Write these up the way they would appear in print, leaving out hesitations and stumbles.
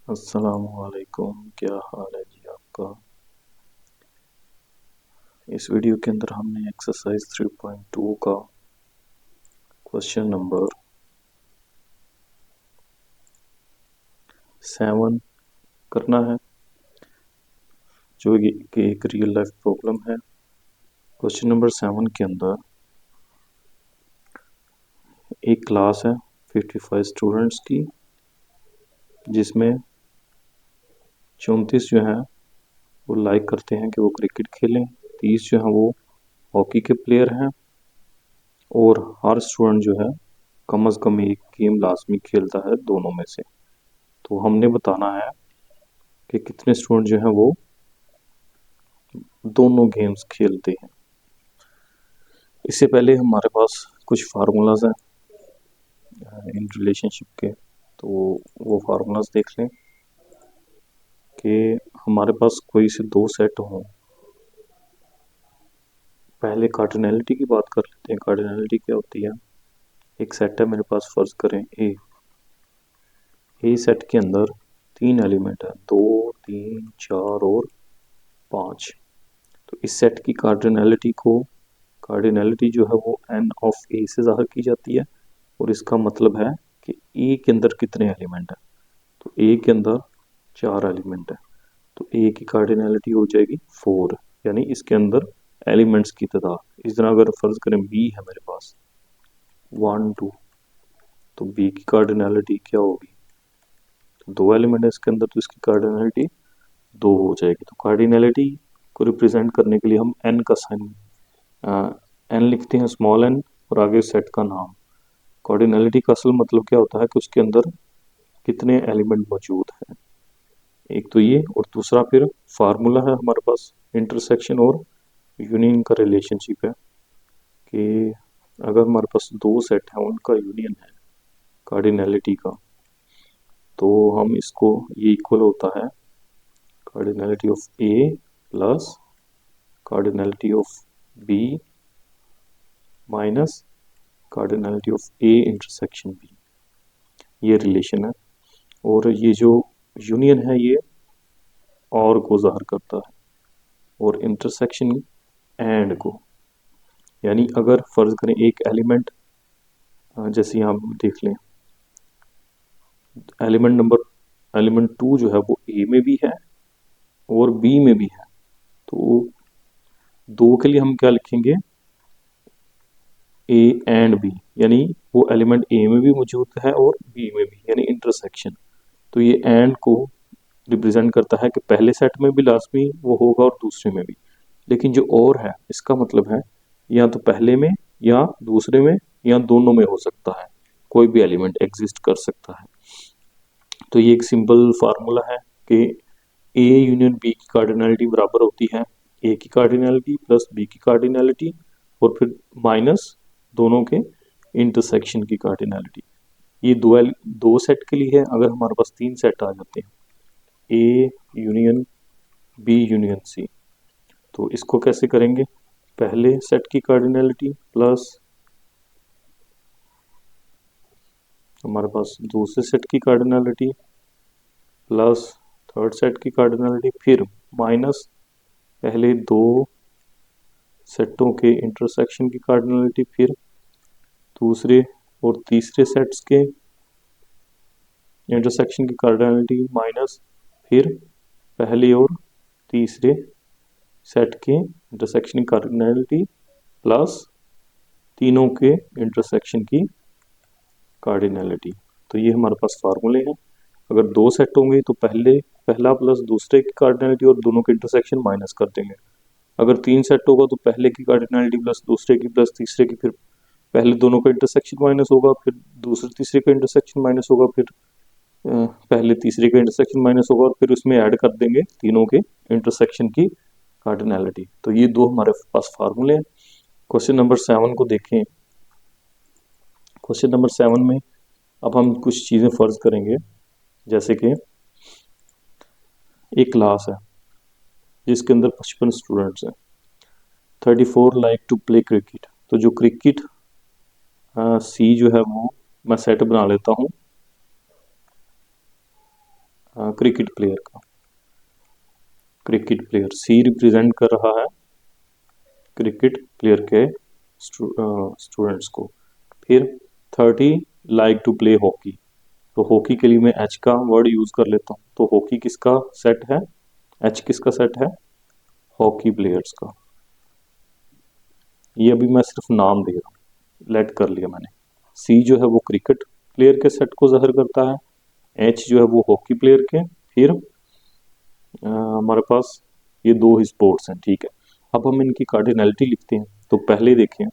अस्सलामुअलैकुम, क्या हाल है जी आपका। इस वीडियो के अंदर हमने एक्सरसाइज 3.2 का क्वेश्चन नंबर 7 करना है, जो कि एक रियल लाइफ प्रॉब्लम है। क्वेश्चन नंबर 7 के अंदर एक क्लास है 55 स्टूडेंट्स की, जिसमें 34 जो है वो लाइक करते हैं कि वो क्रिकेट खेलें, 30 जो है वो हॉकी के प्लेयर हैं, और हर स्टूडेंट जो है कम अज़ कम एक गेम लाजमी खेलता है दोनों में से। तो हमने बताना है कि कितने स्टूडेंट जो हैं वो दोनों गेम्स खेलते हैं। इससे पहले हमारे पास कुछ फार्मूलाज हैं इन रिलेशनशिप के, तो वो फार्मूलाज देख लें कि हमारे पास कोई से दो सेट हों। पहले कार्डिनैलिटी की बात कर लेते हैं। कार्डिनैलिटी क्या होती है? एक सेट है मेरे पास, फर्ज करें ए सेट के अंदर तीन एलिमेंट है, 2, 3, 4 और 5। तो इस सेट की कार्डिनैलिटी जो है वो एन ऑफ ए से ज़ाहिर की जाती है, और इसका मतलब है कि ए के अंदर कितने एलिमेंट है। तो ए के अंदर 4 एलिमेंट है, तो ए की कार्डिनैलिटी हो जाएगी 4, यानी इसके अंदर एलिमेंट्स की तादाद। इस तरह अगर फर्ज करें बी है मेरे पास 1, 2, तो बी की कार्डिनैलिटी क्या होगी? तो 2 एलिमेंट है इसके अंदर, तो इसकी कार्डिनैलिटी 2 हो जाएगी। तो कार्डिनैलिटी को रिप्रेजेंट करने के लिए हम एन का साइन एन लिखते हैं, स्मॉल एन, और आगे सेट का नाम। कार्डिनैलिटी का असल मतलब क्या होता है कि उसके अंदर कितने एलिमेंट मौजूद हैं। एक तो ये, और दूसरा फिर फार्मूला है हमारे पास इंटरसेक्शन और यूनियन का रिलेशनशिप है, कि अगर हमारे पास दो सेट हैं उनका यूनियन है कार्डिनैलिटी का, तो हम इसको, ये इक्वल होता है cardinality of A plus cardinality of B minus cardinality of A intersection B. ये रिलेशन है, और ये जो यूनियन है ये और को ज़ाहिर करता है, और इंटरसेक्शन एंड को। यानी अगर फर्ज करें एक एलिमेंट, जैसे यहाँ देख लें, एलिमेंट 2 जो है वो ए में भी है और बी में भी है। तो दो के लिए हम क्या लिखेंगे? ए एंड बी, यानी वो एलिमेंट ए में भी मौजूद है और बी में भी, यानी इंटरसेक्शन। तो ये एंड को रिप्रेजेंट करता है कि पहले सेट में भी लाजमी वो होगा और दूसरे में भी। लेकिन जो और है, इसका मतलब है या तो पहले में या दूसरे में या दोनों में हो सकता है, कोई भी एलिमेंट एग्जिस्ट कर सकता है। तो ये एक सिंपल फार्मूला है कि ए यूनियन बी की कार्डिनैलिटी बराबर होती है ए की कार्डिनैलिटी प्लस बी की कार्डिनैलिटी, और फिर माइनस दोनों के इंटरसेक्शन की कार्डिनैलिटी। ये दो सेट के लिए है। अगर हमारे पास तीन सेट आ जाते हैं, A union B union C, तो इसको कैसे करेंगे? पहले सेट की कार्डिनैलिटी प्लस हमारे पास दूसरे सेट की कार्डिनैलिटी प्लस थर्ड सेट की कार्डिनैलिटी, फिर माइनस पहले दो सेटों के इंटरसेक्शन की कार्डिनैलिटी, फिर दूसरे और तीसरे सेट्स के इंटरसेक्शन की कार्डिनैलिटी, माइनस फिर पहले और तीसरे सेट के इंटरसेक्शन की कार्डिनैलिटी, प्लस तीनों के इंटरसेक्शन की कार्डिनैलिटी। तो ये हमारे पास फार्मूले हैं। अगर दो सेट होंगे तो पहला प्लस दूसरे की कार्डिनैलिटी और दोनों के इंटरसेक्शन माइनस कर देंगे। अगर तीन सेट होगा तो पहले की कार्डिनैलिटी प्लस दूसरे की प्लस तीसरे की, फिर पहले दोनों का इंटरसेक्शन माइनस होगा, फिर दूसरे तीसरे का इंटरसेक्शन माइनस होगा, फिर पहले तीसरे का इंटरसेक्शन माइनस होगा, और फिर उसमें ऐड कर देंगे तीनों के इंटरसेक्शन की कार्डिनैलिटी। तो ये दो हमारे पास फार्मूले हैं। क्वेश्चन नंबर 7 को देखें। क्वेश्चन नंबर 7 में अब हम कुछ चीज़ें फर्ज करेंगे, जैसे कि एक क्लास है जिसके अंदर 55 स्टूडेंट्स हैं, 34 लाइक टू प्ले क्रिकेट। तो जो क्रिकेट सी जो है वो मैं सेट बना लेता हूँ क्रिकेट प्लेयर का, क्रिकेट प्लेयर सी रिप्रेजेंट कर रहा है क्रिकेट प्लेयर के स्टूडेंट्स को। फिर 30 लाइक टू प्ले हॉकी, तो हॉकी के लिए मैं एच का वर्ड यूज कर लेता हूँ। तो हॉकी किसका सेट है, एच किसका सेट है, हॉकी प्लेयर्स का। ये अभी मैं सिर्फ नाम दे रहा हूँ, लेट कर लिया मैंने। सी जो है वो क्रिकेट प्लेयर के सेट को जाहिर करता है, एच जो है वो हॉकी प्लेयर के, फिर हमारे पास ये दो ही स्पोर्ट्स हैं, ठीक है। अब हम इनकी कार्डिनैलिटी लिखते हैं। तो पहले देखें,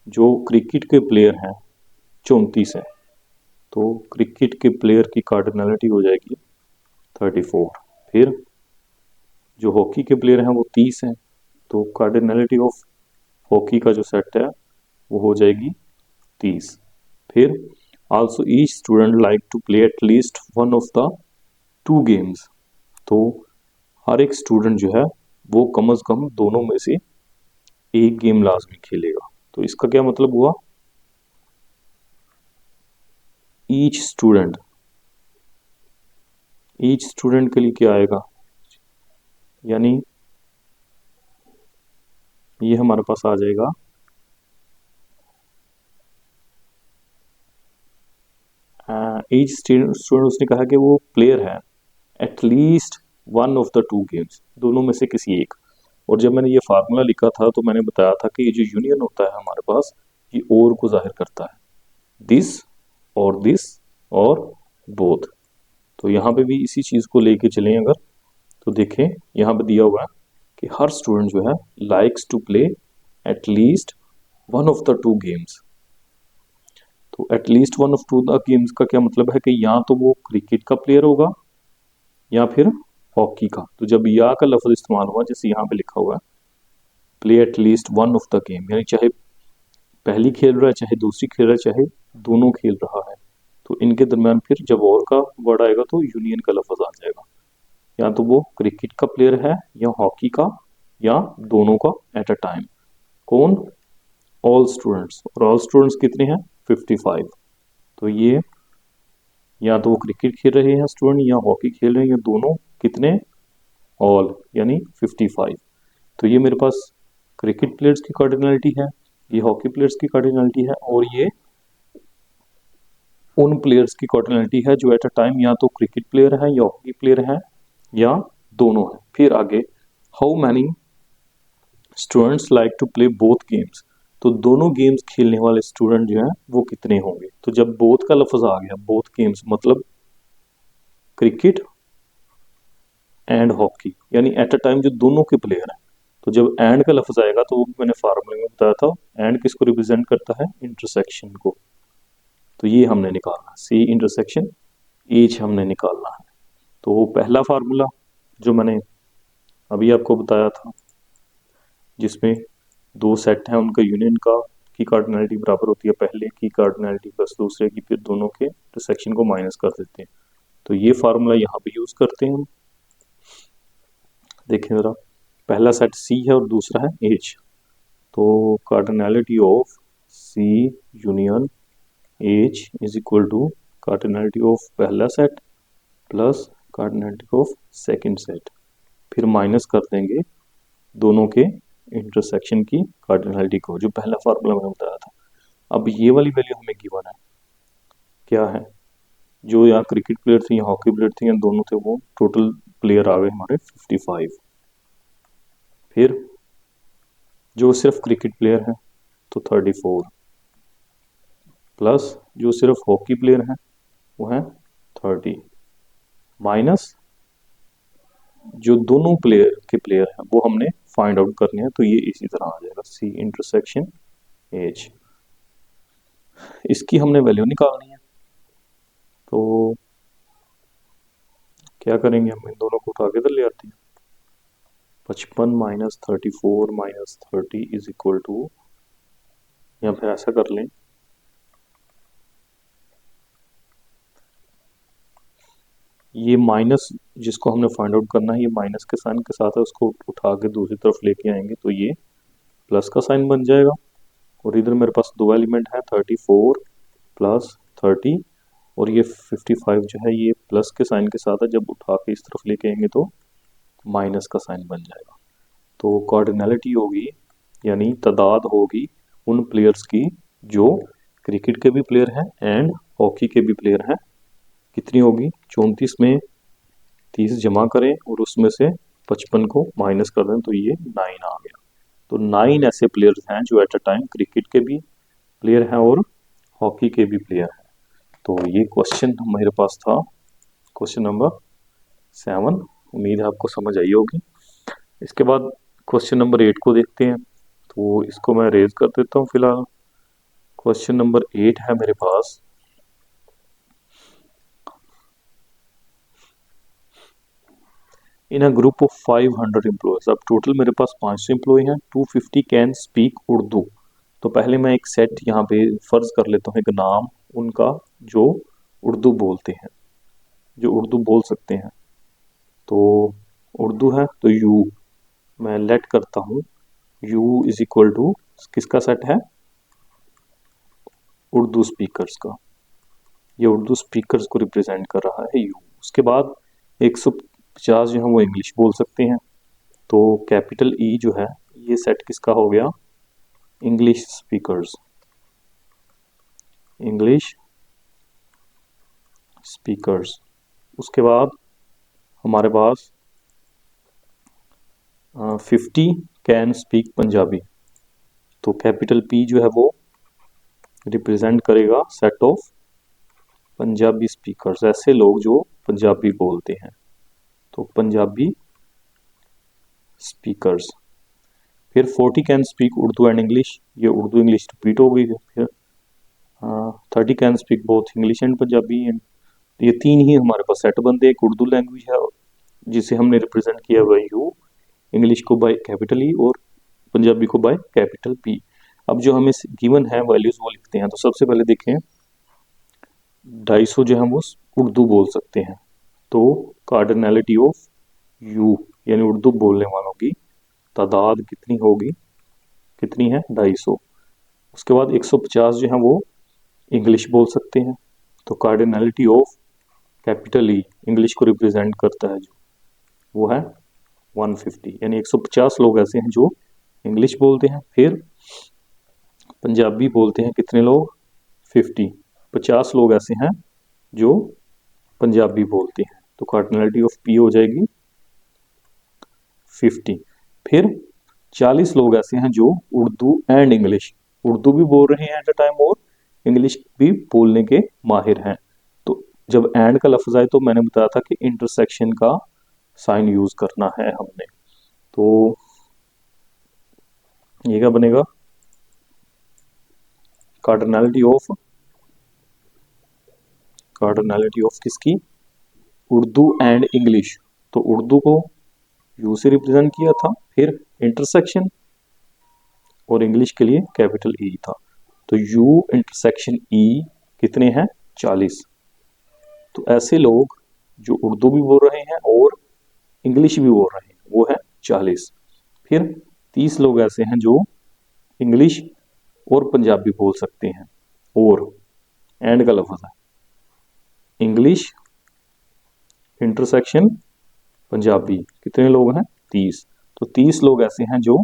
जो क्रिकेट के प्लेयर हैं 34 है, तो क्रिकेट के प्लेयर की कार्डिनैलिटी हो जाएगी 34। फिर जो हॉकी के प्लेयर हैं वो 30 हैं, तो कार्डिनैलिटी ऑफ हॉकी का जो सेट है वो हो जाएगी 30। फिर also each student like to play at least one of the two games, तो हर एक स्टूडेंट जो है वो कम से कम दोनों में से एक गेम लाजमी खेलेगा। तो इसका क्या मतलब हुआ, ईच स्टूडेंट, ईच स्टूडेंट के लिए क्या आएगा, यानी ये हमारे पास आ जाएगा ईच स्टूडेंट, उसने कहा कि वो प्लेयर है at least one of the two games, दोनों में से किसी एक। और जब मैंने ये फार्मूला लिखा था तो मैंने बताया था कि ये जो यूनियन होता है हमारे पास, ये और को जाहिर करता है, दिस और बोथ। तो यहाँ पे भी इसी चीज को लेके चलें अगर, तो देखें यहाँ पे दिया हुआ है कि हर स्टूडेंट जो है likes to play at least one of the two games. तो at least one of two the games का क्या मतलब है कि या तो वो क्रिकेट का प्लेयर होगा या फिर हॉकी का। तो जब या का लफ्ज इस्तेमाल हुआ, जैसे यहाँ पे लिखा हुआ है play at least one of the game, यानी चाहे पहली खेल रहा है, चाहे दूसरी खेल रहा है, चाहे दोनों खेल रहा है, तो इनके दरमियान फिर जब और का वर्ड आएगा तो यूनियन का लफ्ज आ जाएगा। या तो वो क्रिकेट का प्लेयर है या हॉकी का या दोनों का एट अ टाइम। कौन, ऑल स्टूडेंट्स। और ऑल स्टूडेंट्स कितने हैं, 55। तो ये या तो वो क्रिकेट खेल रहे हैं स्टूडेंट या हॉकी खेल रहे हैं, या दोनों, कितने, ऑल, यानी 55। तो ये मेरे पास क्रिकेट प्लेयर्स की कार्डिनलिटी है, ये हॉकी प्लेयर्स की कार्डिनलिटी है, और ये उन प्लेयर्स की कार्डिनलिटी है जो एट अ टाइम या तो क्रिकेट प्लेयर है या हॉकी प्लेयर है या दोनों है। फिर आगे, how many students like to play both games, तो दोनों गेम्स खेलने वाले स्टूडेंट जो हैं वो कितने होंगे। तो जब बोथ का लफ्ज आ गया, बोथ गेम्स मतलब क्रिकेट एंड हॉकी, यानी एट अ टाइम जो दोनों के प्लेयर हैं। तो जब एंड का लफ्ज आएगा तो वो भी मैंने फार्मूले में बताया था, एंड किसको रिप्रेजेंट करता है, इंटरसेक्शन को। तो ये हमने निकालना, सी इंटरसेक्शन एच हमने निकालना है। तो पहला फार्मूला जो मैंने अभी आपको बताया था, जिसमें दो सेट हैं उनका यूनियन का की कार्डिनलिटी बराबर होती है पहले की कार्डिनलिटी प्लस दूसरे की, फिर दोनों के इंटरसेक्शन को माइनस कर देते हैं। तो ये फार्मूला यहाँ पे यूज करते हैं हम। देखें जरा, पहला सेट सी है और दूसरा है एच, तो cardinality of C union H is equal to cardinality of पहला set plus cardinality of second set, फिर माइनस कर देंगे दोनों के इंटरसेक्शन की कार्डिनलिटी को, जो पहला फार्मूला मैंने बताया था। अब ये वाली वैल्यू हमें गिवन है, क्या है, जो यहाँ क्रिकेट प्लेयर थे या हॉकी प्लेयर थे या दोनों थे, वो टोटल प्लेयर आ गए हमारे 55। फिर जो सिर्फ क्रिकेट प्लेयर है तो 34, प्लस जो सिर्फ हॉकी प्लेयर है वो है 30, माइनस जो दोनों प्लेयर के प्लेयर हैं वो हमने फाइंड आउट करने हैं। तो ये इसी तरह आ जाएगा, सी इंटरसेक्शन एच। इसकी हमने वैल्यू निकालनी है, तो क्या करेंगे, हम इन दोनों को उठा के इधर ले आते हैं। 55 minus 34 minus 30 is equal to, या फिर ऐसा कर लें, ये माइनस जिसको हमने फाइंड आउट करना है, ये माइनस के साइन के साथ है, उसको उठा के दूसरी तरफ लेके आएंगे तो ये प्लस का साइन बन जाएगा। और इधर मेरे पास दो एलिमेंट है, 34 प्लस 30, और ये 55 जो है ये प्लस के साइन के साथ है, जब उठा के इस तरफ लेके आएंगे तो माइनस का साइन बन जाएगा। तो कार्डिनैलिटी होगी यानी तादाद होगी उन प्लेयर्स की जो क्रिकेट के भी प्लेयर हैं एंड हॉकी के भी प्लेयर हैं। कितनी होगी? 34 में 30 जमा करें और उसमें से 55 को माइनस कर दें तो ये 9 आ गया। तो 9 ऐसे प्लेयर्स हैं जो एट अ टाइम क्रिकेट के भी प्लेयर हैं और हॉकी के भी प्लेयर हैं। तो ये क्वेश्चन मेरे पास था, क्वेश्चन नंबर 7। उम्मीद है आपको समझ आई होगी। इसके बाद क्वेश्चन नंबर 8 को देखते हैं। तो इसको मैं रेज कर देता हूँ फिलहाल। क्वेश्चन नंबर 8 है मेरे पास। इन अ ग्रुप ऑफ 500 एम्प्लॉयज, अब टोटल मेरे पास 500 एम्प्लॉय हैं। 250 कैन स्पीक उर्दू। तो पहले मैं एक सेट यहाँ पे फर्ज कर लेता हूँ, एक नाम उनका जो उर्दू बोलते हैं, जो उर्दू बोल सकते हैं। तो उर्दू है तो यू मैं लेट करता हूँ, यू इज इक्वल टू किसका सेट है? उर्दू स्पीकर्स का। ये उर्दू स्पीकर्स को रिप्रेजेंट कर रहा है यू। उसके बाद 150 जो है वो इंग्लिश बोल सकते हैं। तो कैपिटल ई जो है ये सेट किसका हो गया? English speakers, English speakers. उसके बाद हमारे पास 50 कैन स्पीक पंजाबी। तो कैपिटल पी जो है वो रिप्रेजेंट करेगा सेट ऑफ पंजाबी स्पीकर्स, ऐसे लोग जो पंजाबी बोलते हैं। तो पंजाबी स्पीकर्स। फिर 40 can speak Urdu and English, ये उर्दू इंग्लिश रिपीट हो गई। फिर 30 can speak both English and Punjabi. And ये 3 ही हमारे पास सेट बनते। एक उर्दू लैंग्वेज है जिसे हमने रिप्रेजेंट किया बाई यू, इंग्लिश को बाय कैपिटल ई और पंजाबी को बाय कैपिटल पी। अब जो हमें गिवन है वैल्यूज वो लिखते हैं। तो सबसे पहले देखें 250 जो है वो उर्दू बोल सकते हैं। तो कार्डिनैलिटी ऑफ यू यानी उर्दू बोलने वालों की तादाद कितनी होगी? कितनी है? 250। उसके बाद 150 जो है वो इंग्लिश बोल सकते हैं। तो cardinality of capital E English को रिप्रेजेंट करता है जो, वो है 150, यानी 150 लोग ऐसे हैं जो इंग्लिश बोलते हैं। फिर पंजाबी बोलते हैं कितने लोग? 50। 50 लोग ऐसे हैं जो पंजाबी बोलते हैं। तो कार्डिनैलिटी ऑफ पी हो जाएगी 50। फिर 40 लोग ऐसे हैं जो उर्दू एंड इंग्लिश, उर्दू भी बोल रहे हैं एट अ टाइम और इंग्लिश भी बोलने के माहिर हैं। तो जब एंड का लफ्ज आए तो मैंने बताया था कि इंटरसेक्शन का साइन यूज करना है हमने। तो ये क्या बनेगा? कार्डिनैलिटी ऑफ किसकी? Urdu and English. तो उर्दू को यू से रिप्रेजेंट किया था, फिर इंटरसेक्शन, और इंग्लिश के लिए कैपिटल ई था। तो यू इंटरसेक्शन ई कितने हैं? 40। तो ऐसे लोग जो उर्दू भी बोल रहे हैं और इंग्लिश भी बोल रहे हैं वो है 40। फिर 30 लोग ऐसे हैं जो इंग्लिश और पंजाबी बोल सकते हैं, और एंड का लफ्ज है इंग्लिश इंटरसेक्शन पंजाबी। कितने लोग हैं? 30। तो 30 लोग ऐसे हैं जो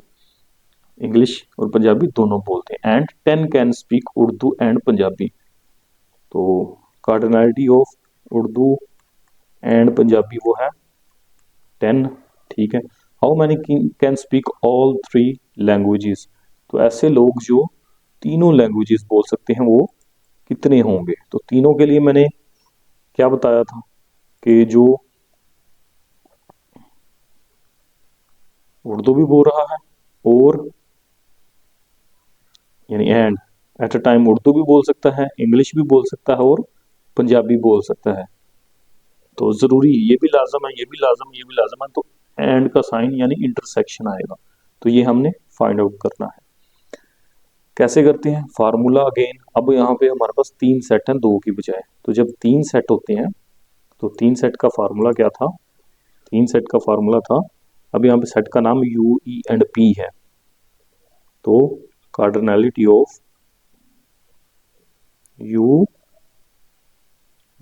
इंग्लिश और पंजाबी दोनों बोलते हैं। And 10 can speak Urdu and Punjabi. तो cardinality of Urdu and Punjabi वो है 10। ठीक है। How many can speak all 3 languages. तो ऐसे लोग जो तीनों लैंग्वेजेस बोल सकते हैं वो कितने होंगे? तो तीनों के लिए मैंने क्या बताया था कि जो उर्दू भी बोल रहा है और यानी and at a time Urdu भी बोल सकता है, इंग्लिश भी बोल सकता है और पंजाबी बोल सकता है। तो जरूरी ये भी लाजम है, ये भी लाजम है, ये भी लाजम है। तो एंड का साइन यानी इंटरसेक्शन आएगा। तो ये हमने फाइंड आउट करना है। कैसे करते हैं? Formula again. अब यहाँ पे हमारे पास 3 सेट हैं 2 की बजाय। तो जब 3 सेट होते हैं तो 3 सेट का फार्मूला क्या था? 3 सेट का फार्मूला था, अब यहाँ पे सेट का नाम यू ई एंड पी है। तो cardinality of you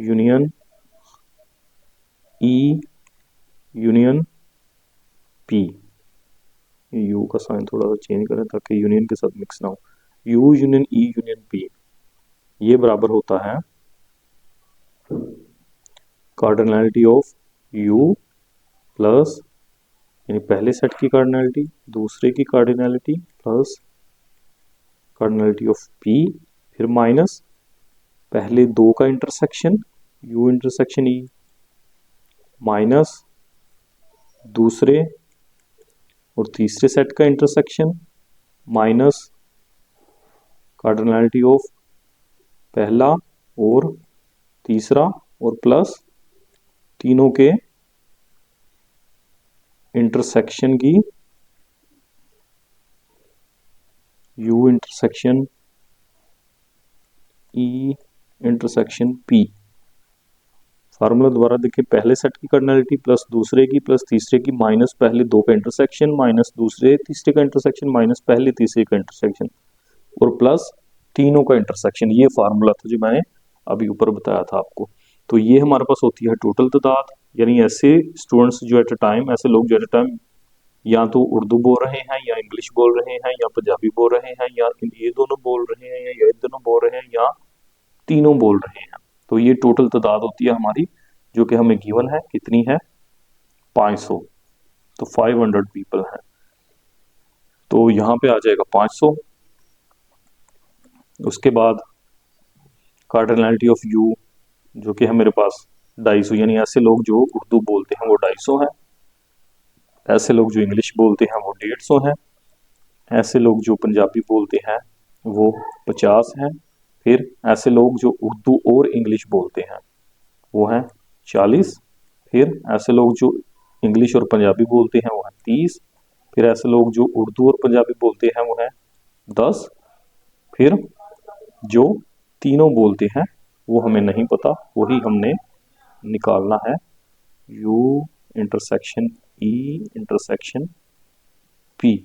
union E union P, you का साइन थोड़ा सा चेंज करें ताकि यूनियन के साथ मिक्स ना हो, you union E union P, ये बराबर होता है कार्डिनैलिटी ऑफ यू प्लस, यानी पहले सेट की कार्डिनैलिटी, दूसरे की cardinality plus cardinality of P, फिर माइनस पहले दो का intersection you intersection E, minus दूसरे और तीसरे सेट का इंटरसेक्शन माइनस कार्डिनैलिटी ऑफ पहला और तीसरा और प्लस तीनों के इंटरसेक्शन की you intersection E intersection P. Formula दोबारा देखिए, पहले सेट की कार्डिनैलिटी प्लस दूसरे की प्लस तीसरे की माइनस पहले दो का इंटरसेक्शन माइनस दूसरे तीसरे का इंटरसेक्शन माइनस पहले तीसरे का इंटरसेक्शन और प्लस तीनों का इंटरसेक्शन। ये फार्मूला था जो मैंने अभी ऊपर बताया था आपको। तो ये हमारे पास होती है टोटल तादाद, यानी ऐसे स्टूडेंट्स जो एट अ टाइम, ऐसे लोग जो एट अ टाइम या तो उर्दू बोल रहे हैं या इंग्लिश बोल रहे हैं या पंजाबी बोल रहे हैं या ये दोनों बोल रहे हैं या ये दोनों बोल रहे हैं या तीनों बोल रहे हैं। तो ये टोटल तादाद होती है हमारी, जो कि हमें गिवन है, कितनी है 500। तो 500 पीपल हैं, तो यहाँ पे आ जाएगा 500। उसके बाद कार्डिनैलिटी ऑफ यू जो कि है मेरे पास 250, यानी ऐसे लोग जो उर्दू बोलते हैं वो 250 हैं, ऐसे लोग जो इंग्लिश बोलते हैं वो 150 हैं, ऐसे लोग जो पंजाबी बोलते हैं वो 50 हैं, फिर ऐसे लोग जो उर्दू और इंग्लिश बोलते हैं वो हैं 40, फिर ऐसे लोग जो इंग्लिश और पंजाबी बोलते हैं वो हैं 30, फिर ऐसे लोग जो उर्दू और पंजाबी बोलते हैं वो हैं 10, फिर जो तीनों बोलते हैं वो हमें नहीं पता, वही हमने निकालना है, you intersection E intersection P.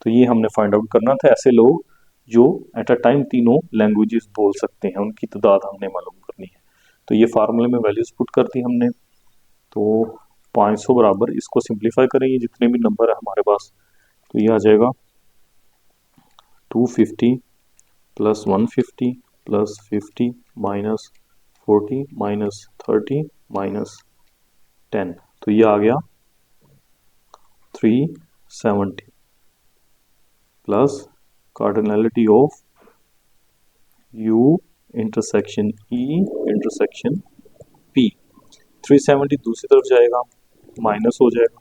तो ये हमने फाइंड आउट करना था, ऐसे लोग जो एट अ टाइम तीनों लैंग्वेजेस बोल सकते हैं उनकी तादाद हमने मालूम करनी है। तो ये फार्मूले में वैल्यूज पुट कर दी हमने। तो 500 बराबर, इसको सिंप्लीफाई करें, ये जितने भी नंबर है हमारे पास, तो ये आ जाएगा 250 plus 150 plus 50 minus 40 minus 30 minus 10, तो ये आ गया 370 plus cardinality of you intersection E intersection P. 370 दूसरी तरफ जाएगा, माइनस हो जाएगा,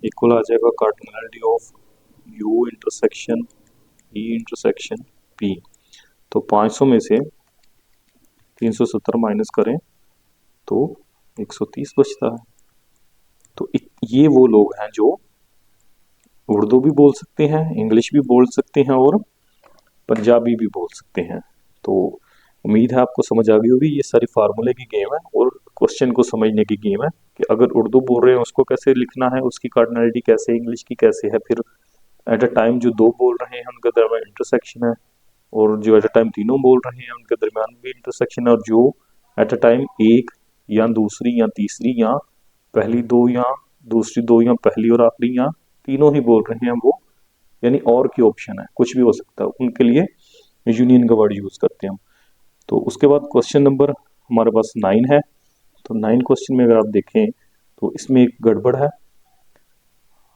इक्वल आ जाएगा cardinality of you intersection E intersection P. तो 500 में से 370 माइनस करें तो 130 बचता है। तो ये वो लोग हैं जो उर्दू भी बोल सकते हैं, इंग्लिश भी बोल सकते हैं और पंजाबी भी बोल सकते हैं। तो उम्मीद है आपको समझ आ गई होगी, ये सारी फार्मूले की गेम है और क्वेश्चन को समझने की गेम है कि अगर उर्दू बोल रहे हैं उसको कैसे लिखना है, उसकी कार्डिनैलिटी कैसे, इंग्लिश की कैसे है, फिर एट अ टाइम जो दो बोल रहे हैं उनके दरमियान इंटरसेक्शन है, और जो एट अ टाइम तीनों बोल रहे हैं उनके दरमियान भी इंटरसेक्शन है, और जो एट अ टाइम एक या दूसरी या तीसरी या पहली दो या दूसरी दो या पहली और आखिरी या तीनों ही बोल रहे हैं वो, यानी और की ऑप्शन है, कुछ भी हो सकता है, उनके लिए यूनियन का वर्ड यूज करते हैं हम। तो उसके बाद क्वेश्चन नंबर हमारे पास 9 है। तो 9 क्वेश्चन में अगर आप देखें तो इसमें एक गड़बड़ है,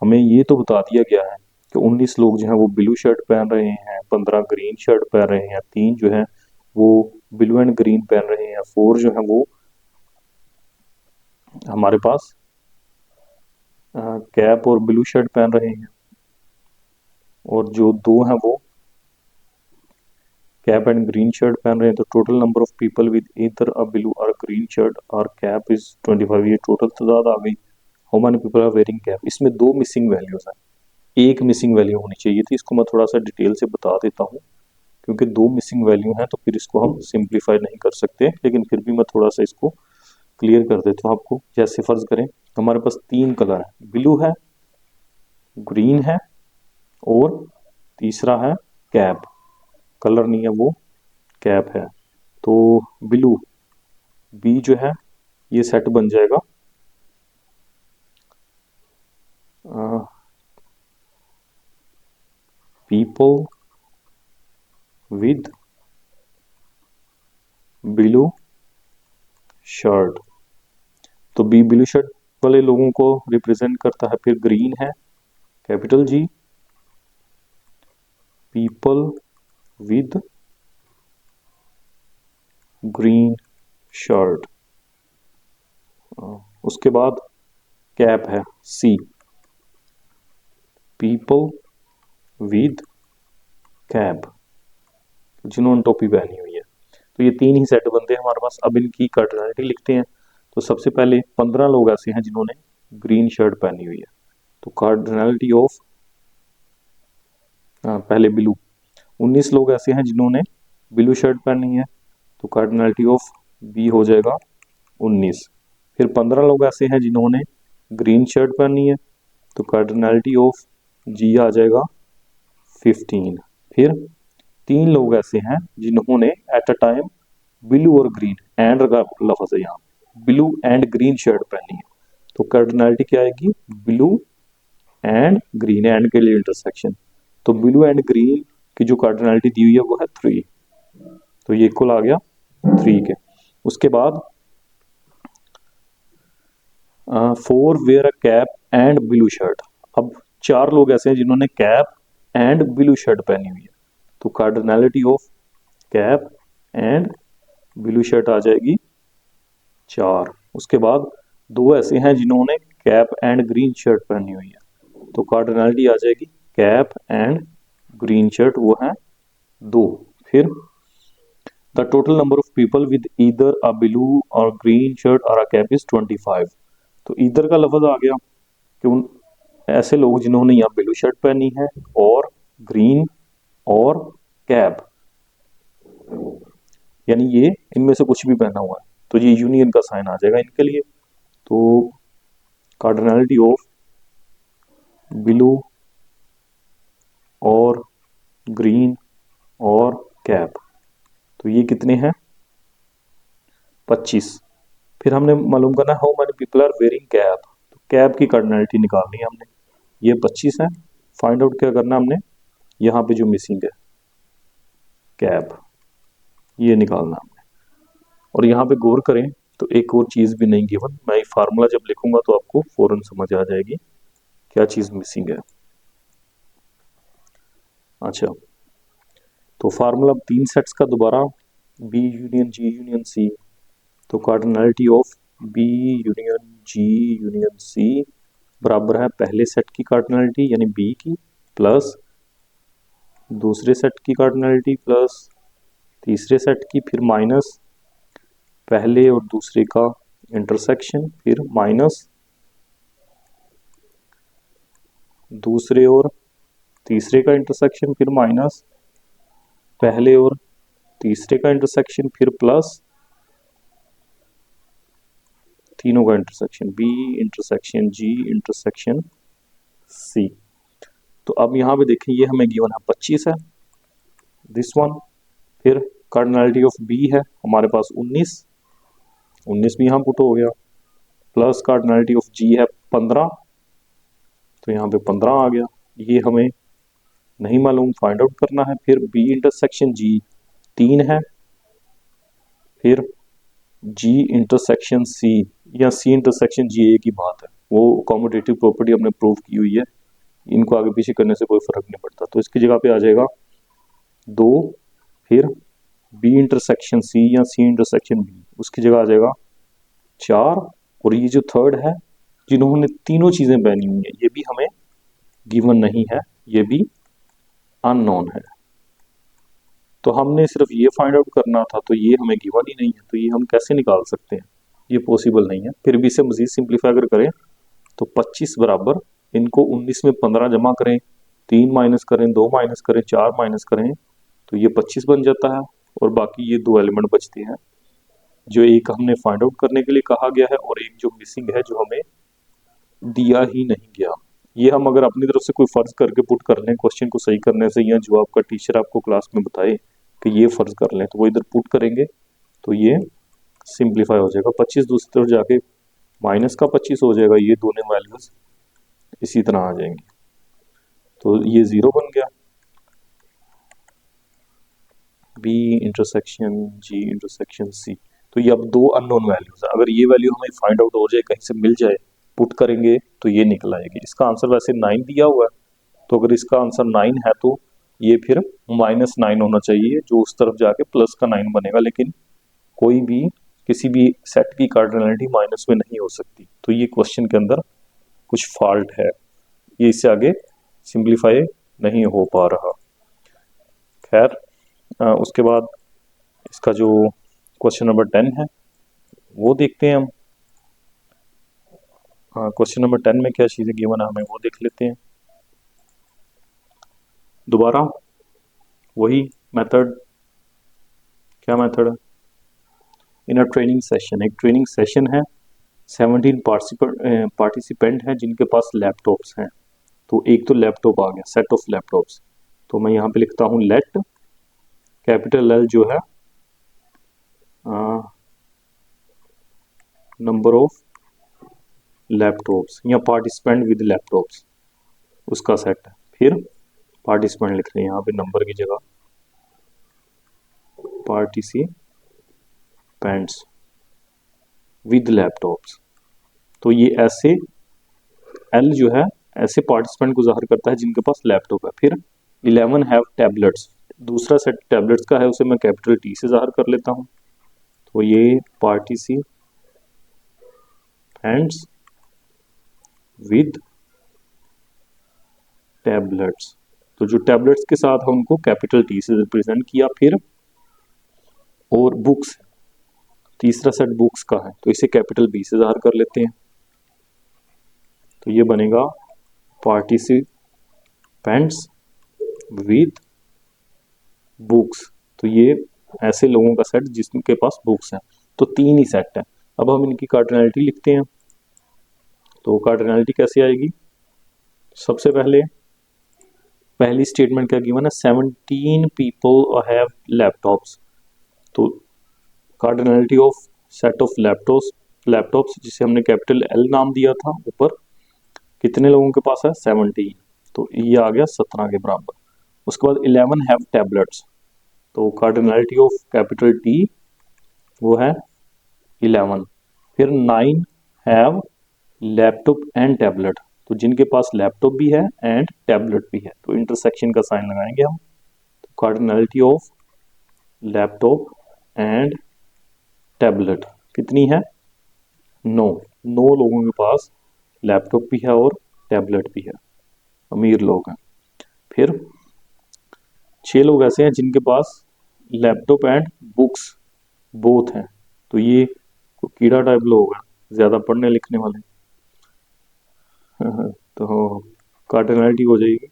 हमें ये तो बता दिया गया है कि 19 लोग जो हैं वो ब्लू शर्ट पहन रहे हैं, 15 ग्रीन शर्ट पहन रहे हैं, 3 जो है वो ब्लू एंड ग्रीन पहन रहे हैं, 4 जो है वो हमारे पास कैप और ब्लू शर्ट पहन रहे हैं, और जो 2 हैं वो कैप एंड ग्रीन शर्ट पहन रहे हैं। तो total number of people with either a blue और green shirt or cap is 25। ये टोटल तादाद आ गई। How many people are wearing cap, इसमें 2 मिसिंग वैल्यूज हैं, एक मिसिंग वैल्यू होनी चाहिए थी, इसको मैं थोड़ा सा डिटेल से बता देता हूँ, क्योंकि 2 मिसिंग वैल्यू हैं तो फिर इसको हम सिंप्लीफाई नहीं कर सकते, लेकिन फिर भी मैं थोड़ा सा इसको क्लियर कर देता हूँ आपको। जैसे फर्ज करें हमारे पास 3 कलर है, ब्लू है, ग्रीन है और तीसरा है कैप, कलर नहीं है वो कैप है। तो बिलू बी जो है ये सेट बन जाएगा पीपल विद ब्लू शर्ट। तो बी ब्लू शर्ट वाले लोगों को रिप्रेजेंट करता है। फिर ग्रीन है capital G, people with green shirt. उसके बाद कैप है सी, पीपल विद कैप, जिन्होंने टोपी पहनी हुई है। तो ये तीन ही सेट बनते हैं हमारे पास। अब इनकी कार्डिनलिटी लिखते हैं। तो सबसे पहले 15 लोग ऐसे हैं जिन्होंने ग्रीन शर्ट पहनी हुई है। तो कार्डिनलिटी ऑफ पहले ब्लू, 19 लोग ऐसे हैं जिन्होंने ब्लू शर्ट पहनी है। तो कार्डिनलिटी ऑफ बी हो जाएगा 19। फिर 15 लोग ऐसे हैं जिन्होंने ग्रीन शर्ट पहनी है। तो कार्डिनलिटी ऑफ जी आ जाएगा 15। फिर 3 लोग ऐसे हैं जिन्होंने एट अ टाइम ब्लू और ग्रीन, एंड का लफ्ज है यहाँ, ब्लू एंड ग्रीन शर्ट पहनी है। तो कार्डिनलिटी क्या आएगी, ब्लू एंड ग्रीन, एंड के लिए इंटरसेक्शन। तो ब्लू एंड ग्रीन की जो कार्डिनलिटी दी हुई है वो है 3। तो ये इक्वल आ गया 3 के। उसके बाद 4 wear a cap and blue shirt. अब 4 लोग ऐसे हैं जिन्होंने कैप एंड ब्लू शर्ट पहनी हुई है। तो cardinality of cap and blue shirt आ जाएगी 4। उसके बाद 2 ऐसे हैं जिन्होंने कैप एंड ग्रीन शर्ट पहनी हुई है। तो कार्डिनलिटी आ जाएगी कैप एंड ग्रीन शर्ट, वो है 2। फिर the total number of people with either a blue और ग्रीन शर्ट और अ कैप इज 25। तो ईदर का लफ्ज आ गया कि उन ऐसे लोग जिन्होंने यहाँ ब्लू शर्ट पहनी है और ग्रीन और कैप, यानी ये इनमें से कुछ भी पहना हुआ है, तो ये यूनियन का साइन आ जाएगा इनके लिए। तो कार्डिनलिटी ऑफ ब्लू और ग्रीन और कैप, तो ये कितने हैं 25। फिर हमने मालूम करना how many people are wearing cap. तो कैप की कार्डिनलिटी निकालनी है हमने, ये 25 है। फाइंड आउट क्या करना हमने, यहाँ पे जो मिसिंग है कैप, ये निकालना हमने। और यहाँ पे गौर करें तो एक और चीज़ भी नहीं गिवन, मैं फार्मूला जब लिखूंगा तो आपको फौरन समझ आ जाएगी क्या चीज़ मिसिंग है। अच्छा, तो फार्मूला 3 सेट्स का दोबारा, B union G union C. तो cardinality of B union G union C बराबर है पहले सेट की कार्डिनलिटी यानी बी की, प्लस दूसरे सेट की कार्डिनलिटी, प्लस तीसरे सेट की, फिर माइनस पहले और दूसरे का इंटरसेक्शन, फिर माइनस दूसरे और तीसरे का इंटरसेक्शन, फिर माइनस पहले और तीसरे का इंटरसेक्शन, फिर प्लस तीनों का intersection, B intersection G intersection C. तो अब यहाँ पे देखें ये हमें गिवन है 25 है दिस वन। फिर कार्डिनलिटी ऑफ बी है हमारे पास 19 भी यहाँ पुट हो गया, प्लस कार्डिनलिटी ऑफ जी है 15, तो यहाँ पे 15 आ गया। ये हमें नहीं मालूम, फाइंड आउट करना है। फिर बी इंटरसेक्शन जी 3 है, फिर जी इंटरसेक्शन सी या सी इंटरसेक्शन जी एक ही बात है, वो कॉम्यूटेटिव प्रॉपर्टी हमने प्रूव की हुई है, इनको आगे पीछे करने से कोई फर्क नहीं पड़ता। तो इसकी जगह पे आ जाएगा 2, फिर बी इंटरसेक्शन सी या सी इंटरसेक्शन बी, उसकी जगह आ जाएगा 4। और ये जो थर्ड है जिन्होंने तीनों चीजें पहनी हुई है, ये भी हमें गिवन नहीं है, ये भी अननोन है। तो हमने सिर्फ ये फाइंड आउट करना था, तो ये हमें गिवन ही नहीं है, तो ये हम कैसे निकाल सकते हैं, ये पॉसिबल नहीं है। फिर भी इसे मजीद सिंप्लीफाई अगर करें तो 25 बराबर, इनको 19 में 15 जमा करें, 3 माइनस करें, 2 माइनस करें, 4 माइनस करें, तो ये 25 बन जाता है। और बाकी ये 2 एलिमेंट बचते हैं, जो एक हमने फाइंड आउट करने के लिए कहा गया है और एक जो मिसिंग है जो हमें दिया ही नहीं गया। ये हम अगर अपनी तरफ से कोई फर्ज करके पुट कर लें क्वेश्चन को सही करने से, या जो आपका टीचर आपको क्लास में बताए कि ये फर्ज कर लें, तो वो इधर पुट करेंगे तो ये सिंप्लीफाई हो जाएगा, 25 दूसरी तरफ जाके माइनस का 25 हो जाएगा, ये दोनों वैल्यूज इसी तरह आ जाएंगी, तो ये 0 बन गया। B intersection G intersection C, तो ये अब दो अननोन वैल्यूज है, अगर ये वैल्यू हमें फाइंड आउट हो जाए, कहीं से मिल जाए, पुट करेंगे तो ये निकल आएगी। इसका आंसर वैसे 9 दिया हुआ है, तो अगर इसका आंसर 9 है तो ये फिर -9 होना चाहिए, जो उस तरफ जाके प्लस का 9 बनेगा, लेकिन कोई भी किसी भी सेट की कार्डिनलिटी माइनस में नहीं हो सकती, तो ये क्वेश्चन के अंदर कुछ फॉल्ट है, ये इससे आगे सिंप्लीफाई नहीं हो पा रहा। खैर उसके बाद इसका जो क्वेश्चन नंबर 10 है वो देखते हैं हम। क्वेश्चन नंबर 10 में क्या चीज़ें गिवन है हमें वो देख लेते हैं। दोबारा वही मेथड, क्या मेथड है, इन अ ट्रेनिंग सेशन, एक ट्रेनिंग सेशन है, 17 पार्टिसिपेंट हैं जिनके पास लैपटॉप्स हैं, तो एक तो लैपटॉप आ गया, सेट ऑफ लैपटॉप्स, तो मैं यहाँ पे लिखता हूँ लेट कैपिटल एल जो है नंबर ऑफ लैपटॉप्स या पार्टिसिपेंट विद लैपटॉप्स उसका सेट है, फिर पार्टिसिपेंट लिख रहे हैं यहाँ पे नंबर की जगह, पार्टिसिपेंट्स विद लैपटॉप्स, तो ये ऐसे एल जो है ऐसे पार्टिसिपेंट को जाहिर करता है जिनके पास लैपटॉप है। फिर 11 हैव टैबलेट्स, दूसरा सेट टैबलेट्स का है, उसे मैं कैपिटल टी से जाहिर कर लेता हूँ, तो ये पार्टिसिपेंट्स विद टैबलेट्स, तो जो टैबलेट्स के साथ है उनको कैपिटल टी से रिप्रेजेंट किया। फिर और बुक्स, तीसरा सेट बुक्स का है, तो इसे कैपिटल बी से जाहिर कर लेते हैं, तो ये बनेगा पार्टिसिपेंट्स विद बुक्स, तो ये ऐसे लोगों का सेट जिनके पास बुक्स हैं, तो 3 ही सेट है। अब हम इनकी कार्डिनलिटी लिखते हैं, तो कार्डिनलिटी कैसे आएगी, सबसे पहले पहली स्टेटमेंट क्या गिवन है, 17 पीपल हैव लैपटॉप्स, तो cardinality of set of laptops जिसे हमने कैपिटल एल नाम दिया था ऊपर, कितने लोगों के पास है 17, तो ये आ गया 17 के बराबर। उसके बाद 11 हैव टैबलेट्स, तो कार्डिनलिटी ऑफ कैपिटल टी वो है 11। फिर 9 हैव लैपटॉप एंड टैबलेट, तो जिनके पास लैपटॉप भी है एंड टैबलेट भी है, तो इंटरसेक्शन का साइन लगाएंगे हम, तो cardinality of laptop and tablet कितनी है 9, 9 लोगों के पास लैपटॉप भी है और टैबलेट भी है, अमीर लोग हैं। फिर 6 लोग ऐसे हैं जिनके पास लैपटॉप एंड बुक्स बोथ हैं, तो ये कीड़ा टाइप लोग हैं, ज़्यादा पढ़ने लिखने वाले तो कार्डिनलिटी हो जाएगी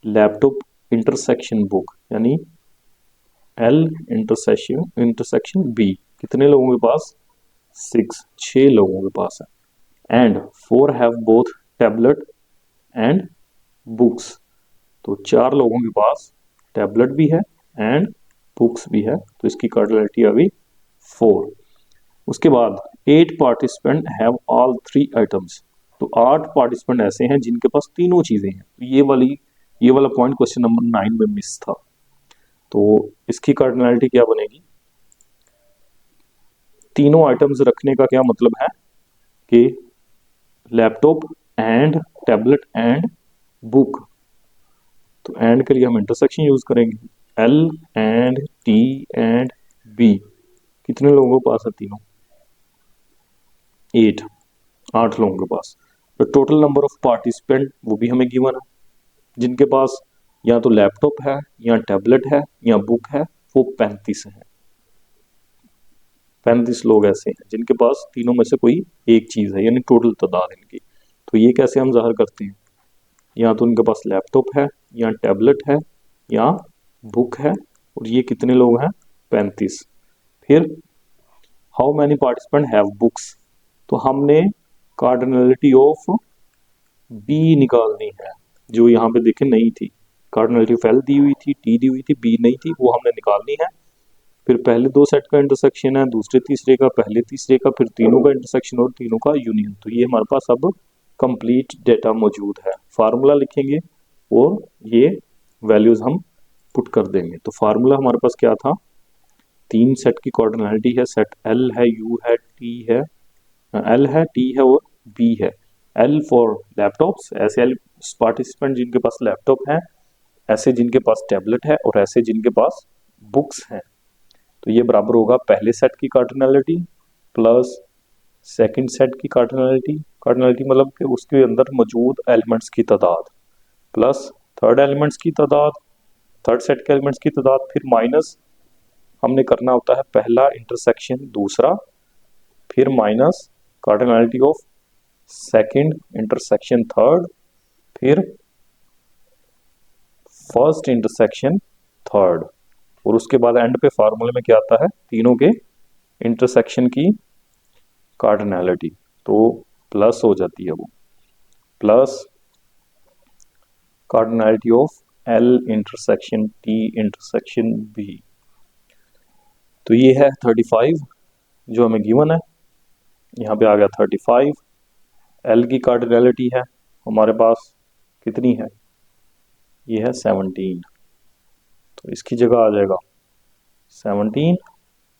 लैपटॉप इंटरसेक्शन बुक, यानी एल इंटरसेक्शन बी, कितने लोगों के पास 6 लोगों के पास है। And 4 have both tablet and books, तो 4 लोगों के पास टैबलेट भी है एंड बुक्स भी है, तो इसकी कार्डिनलिटी आ गई 4। उसके बाद 8 पार्टिसिपेंट हैव ऑल 3 आइटम्स, तो 8 पार्टिसिपेंट ऐसे हैं जिनके पास तीनों चीजें हैं, ये वाला पॉइंट क्वेश्चन नंबर 9 में मिस था, तो इसकी कार्डिनलिटी क्या बनेगी, तीनों आइटम्स रखने का क्या मतलब है कि laptop and tablet and book, तो एंड के लिए हम इंटरसेक्शन यूज करेंगे, L and T and B, कितने लोगों के पास है तीनों 8 लोगों के पास। तो टोटल नंबर ऑफ पार्टिसिपेंट वो भी हमें गिवन है, जिनके पास या तो लैपटॉप है या टैबलेट है या बुक है, वो 35 है। 35 लोग ऐसे हैं जिनके पास तीनों में से कोई एक चीज है, यानी टोटल तादाद इनकी। तो ये कैसे हम जाहिर करते हैं, या तो उनके पास लैपटॉप है या टैबलेट है या बुक है, और ये कितने लोग हैं 35। फिर how many participant have books, तो हमने कार्डिनलिटी ऑफ बी निकालनी है, जो यहाँ पे देखे नहीं थी, कार्डिनलिटी ऑफ एल दी हुई थी, टी दी हुई थी, बी नहीं थी, वो हमने निकालनी है। फिर पहले दो सेट का इंटरसेक्शन है, दूसरे तीसरे का, पहले तीसरे का, फिर तीनों का इंटरसेक्शन और तीनों का यूनियन। तो ये हमारे पास अब कंप्लीट डेटा मौजूद है। फार्मूला लिखेंगे और ये वैल्यूज हम पुट कर देंगे। तो फार्मूला हमारे पास क्या था, तीन सेट की कार्डिनैलिटी है, सेट एल है, यू है, टी है, एल है, टी है और बी है। एल फॉर लैपटॉप्स, ऐसे पार्टिसिपेंट जिनके पास लैपटॉप है, ऐसे जिनके पास टैबलेट है और ऐसे जिनके पास बुक्स हैं। तो ये बराबर होगा पहले सेट की कार्डिनैलिटी प्लस सेकंड सेट की कार्डिनैलिटी, कार्डिनैलिटी मतलब कि उसके अंदर मौजूद एलिमेंट्स की तादाद, प्लस थर्ड एलिमेंट्स की तादाद, थर्ड सेट के एलिमेंट्स की तादाद, फिर माइनस हमने करना होता है पहला इंटरसेक्शन दूसरा, फिर minus cardinality of second intersection third, फिर फर्स्ट इंटरसेक्शन थर्ड, और उसके बाद एंड पे फार्मूले में क्या आता है, तीनों के इंटरसेक्शन की कार्डिनैलिटी। तो प्लस हो जाती है वो, plus cardinality of L intersection T intersection B. तो ये है 35 जो हमें गिवन है, यहाँ पे आ गया 35। एल की कार्डिनैलिटी है हमारे पास कितनी है, ये है 17। तो इसकी जगह आ जाएगा 17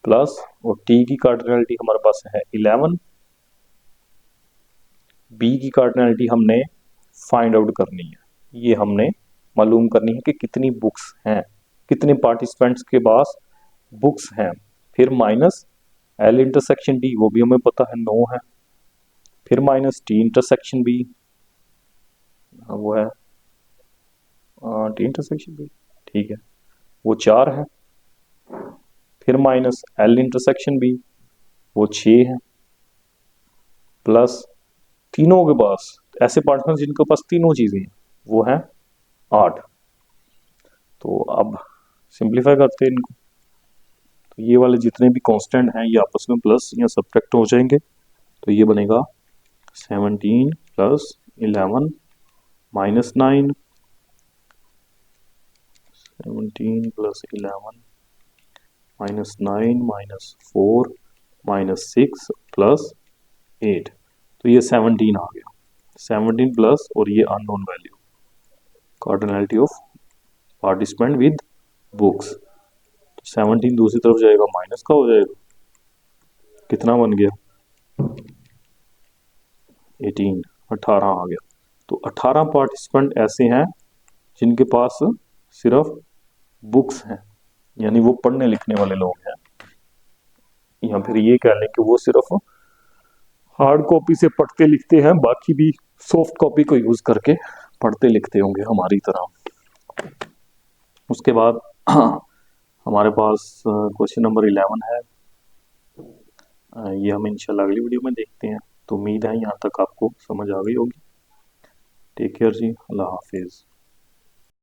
प्लस, और टी की कार्डिनैलिटी हमारे पास है 11। बी की कार्डिनैलिटी हमने फाइंड आउट करनी है, ये हमने मालूम करनी है कि कितनी बुक्स हैं, कितने पार्टिसिपेंट्स के पास बुक्स हैं। फिर माइनस एल इंटरसेक्शन डी, वो भी हमें पता है 9 है। फिर माइनस टी इंटरसेक्शन बी, वो है टी इंटरसेक्शन बी, ठीक है, वो 4 है। फिर माइनस एल इंटरसेक्शन बी, वो 6 है, प्लस तीनों के पास ऐसे पार्टनर जिनके पास तीनों चीजें हैं वो है 8। तो अब सिंप्लीफाई करते हैं इनको, तो ये वाले जितने भी कांस्टेंट हैं ये आपस में प्लस या सब्ट्रैक्ट हो जाएंगे। तो ये बनेगा 17 plus 11 minus 9, 17 plus 11 minus 9 minus 4 minus 6 plus 8। तो ये 17 आ गया, 17 प्लस और ये unknown value, cardinality of participant with books. तो 17 दूसरी तरफ जाएगा माइनस का हो जाएगा, कितना बन गया 18, 18 आ गया। तो 18 पार्टिसिपेंट ऐसे हैं जिनके पास सिर्फ बुक्स हैं, यानी वो पढ़ने लिखने वाले लोग हैं, या फिर ये कह लें कि वो सिर्फ हार्ड कॉपी से पढ़ते लिखते हैं, बाकी भी सॉफ्ट कॉपी को यूज करके पढ़ते लिखते होंगे हमारी तरह। उसके बाद हमारे पास क्वेश्चन नंबर 11 है, ये हम इंशाल्लाह अगली वीडियो में देखते हैं। तो उम्मीद है यहाँ तक आपको समझ आ गई होगी। टेक केयर जी, अल्लाह हाफिज।